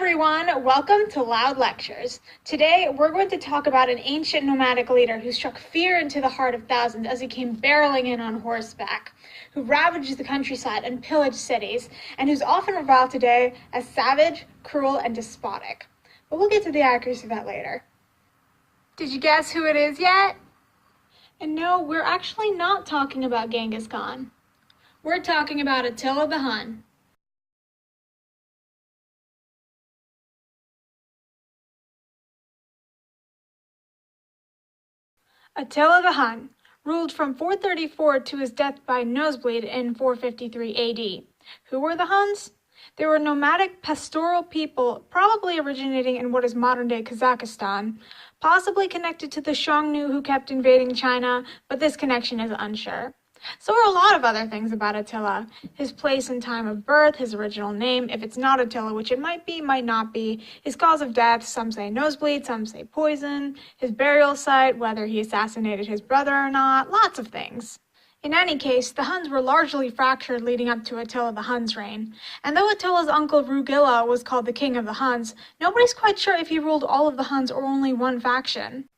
everyone, welcome to Loud Lectures. Today we're going to talk about an ancient nomadic leader who struck fear into the heart of thousands as he came barreling in on horseback, who ravaged the countryside and pillaged cities, and who's often reviled today as savage, cruel, and despotic. But we'll get to the accuracy of that later. Did you guess who it is yet? And no, we're actually not talking about Genghis Khan. We're talking about Attila the Hun. Attila the Hun ruled from 434 to his death by nosebleed in 453 AD. Who were the Huns? They were nomadic pastoral people, probably originating in what is modern-day Kazakhstan, possibly connected to the Xiongnu who kept invading China, but this connection is unsure. So are a lot of other things about Attila. His place and time of birth, his original name, if it's not Attila, which it might be, might not be, his cause of death, some say nosebleed, some say poison, his burial site, whether he assassinated his brother or not, lots of things. In any case, the Huns were largely fractured leading up to Attila the Hun's reign, and though Attila's uncle Rugila was called the King of the Huns, nobody's quite sure if he ruled all of the Huns or only one faction.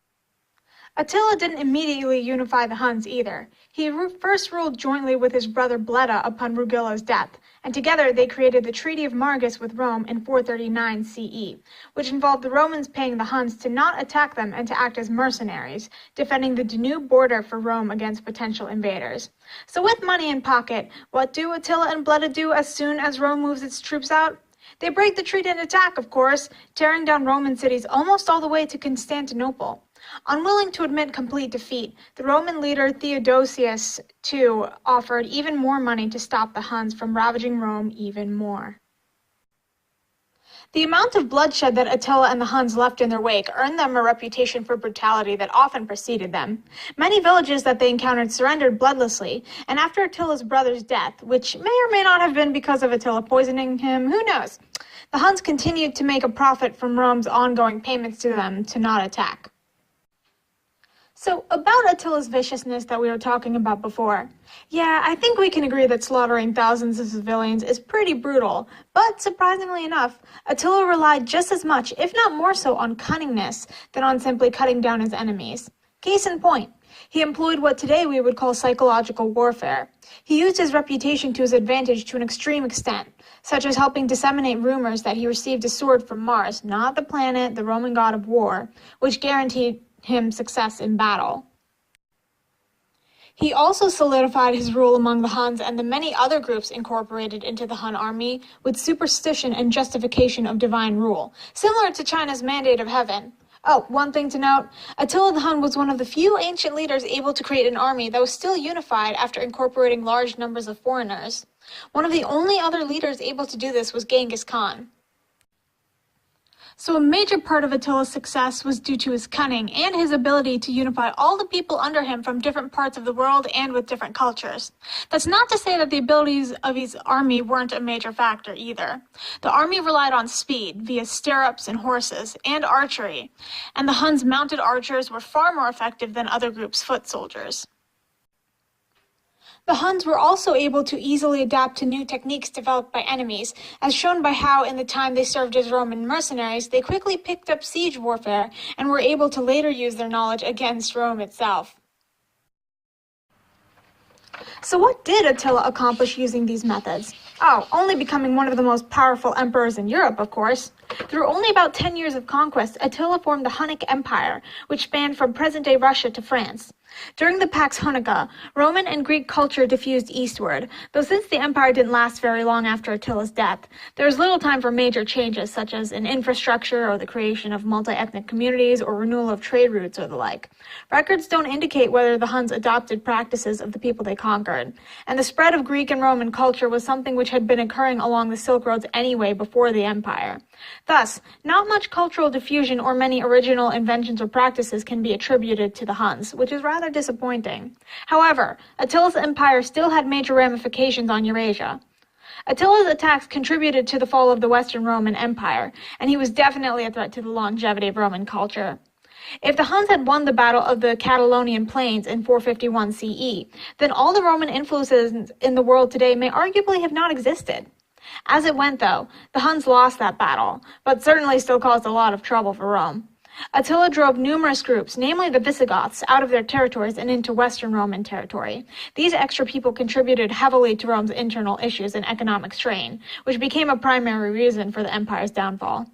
Attila didn't immediately unify the Huns either. He first ruled jointly with his brother Bleda upon Rugila's death, and together they created the Treaty of Margus with Rome in 439 CE, which involved the Romans paying the Huns to not attack them and to act as mercenaries, defending the Danube border for Rome against potential invaders. So with money in pocket, what do Attila and Bleda do as soon as Rome moves its troops out? They break the treaty and attack, of course, tearing down Roman cities almost all the way to Constantinople. Unwilling to admit complete defeat, the Roman leader Theodosius II offered even more money to stop the Huns from ravaging Rome even more. The amount of bloodshed that Attila and the Huns left in their wake earned them a reputation for brutality that often preceded them. Many villages that they encountered surrendered bloodlessly, and after Attila's brother's death, which may or may not have been because of Attila poisoning him, who knows, the Huns continued to make a profit from Rome's ongoing payments to them to not attack. So, about Attila's viciousness that we were talking about before. Yeah, I think we can agree that slaughtering thousands of civilians is pretty brutal, but surprisingly enough, Attila relied just as much, if not more so, on cunningness than on simply cutting down his enemies. Case in point, he employed what today we would call psychological warfare. He used his reputation to his advantage to an extreme extent, such as helping disseminate rumors that he received a sword from Mars, not the planet, the Roman god of war, which guaranteed him success in battle. He also solidified his rule among the Huns and the many other groups incorporated into the Hun army with superstition and justification of divine rule, similar to China's mandate of heaven. Oh, one thing to note, Attila the Hun was one of the few ancient leaders able to create an army that was still unified after incorporating large numbers of foreigners. One of the only other leaders able to do this was Genghis Khan. So a major part of Attila's success was due to his cunning and his ability to unify all the people under him from different parts of the world and with different cultures. That's not to say that the abilities of his army weren't a major factor either. The army relied on speed via stirrups and horses and archery, and the Huns' mounted archers were far more effective than other groups' foot soldiers. The Huns were also able to easily adapt to new techniques developed by enemies, as shown by how, in the time they served as Roman mercenaries, they quickly picked up siege warfare and were able to later use their knowledge against Rome itself. So what did Attila accomplish using these methods? Oh, only becoming one of the most powerful emperors in Europe, of course. Through only about 10 years of conquest, Attila formed the Hunnic Empire, which spanned from present-day Russia to France. During the Pax Hunnica, Roman and Greek culture diffused eastward, though since the empire didn't last very long after Attila's death, there was little time for major changes such as in infrastructure or the creation of multi-ethnic communities or renewal of trade routes or the like. Records don't indicate whether the Huns adopted practices of the people they conquered, and the spread of Greek and Roman culture was something which had been occurring along the Silk Roads anyway before the empire. Thus, not much cultural diffusion or many original inventions or practices can be attributed to the Huns, which is rather disappointing. However, Attila's empire still had major ramifications on Eurasia. Attila's attacks contributed to the fall of the Western Roman Empire, and he was definitely a threat to the longevity of Roman culture. If the Huns had won the Battle of the Catalonian Plains in 451 CE, then all the Roman influences in the world today may arguably have not existed. As it went, though, the Huns lost that battle, but certainly still caused a lot of trouble for Rome. Attila drove numerous groups, namely the Visigoths, out of their territories and into Western Roman territory. These extra people contributed heavily to Rome's internal issues and economic strain, which became a primary reason for the empire's downfall.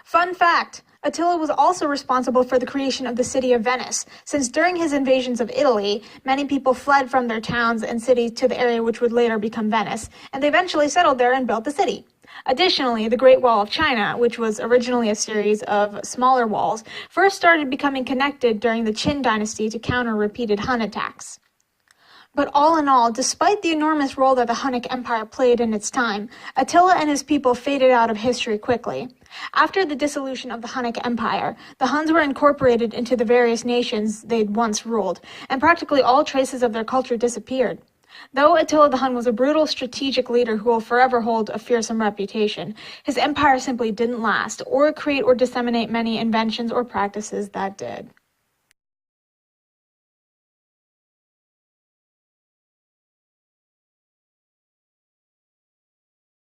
Fun fact! Attila was also responsible for the creation of the city of Venice, since during his invasions of Italy, many people fled from their towns and cities to the area which would later become Venice, and they eventually settled there and built the city. Additionally, the Great Wall of China, which was originally a series of smaller walls, first started becoming connected during the Qin dynasty to counter repeated Hun attacks. But all in all, despite the enormous role that the Hunnic Empire played in its time, Attila and his people faded out of history quickly. After the dissolution of the Hunnic Empire, the Huns were incorporated into the various nations they'd once ruled, and practically all traces of their culture disappeared. Though Attila the Hun was a brutal strategic leader who will forever hold a fearsome reputation, his empire simply didn't last, or create or disseminate many inventions or practices that did.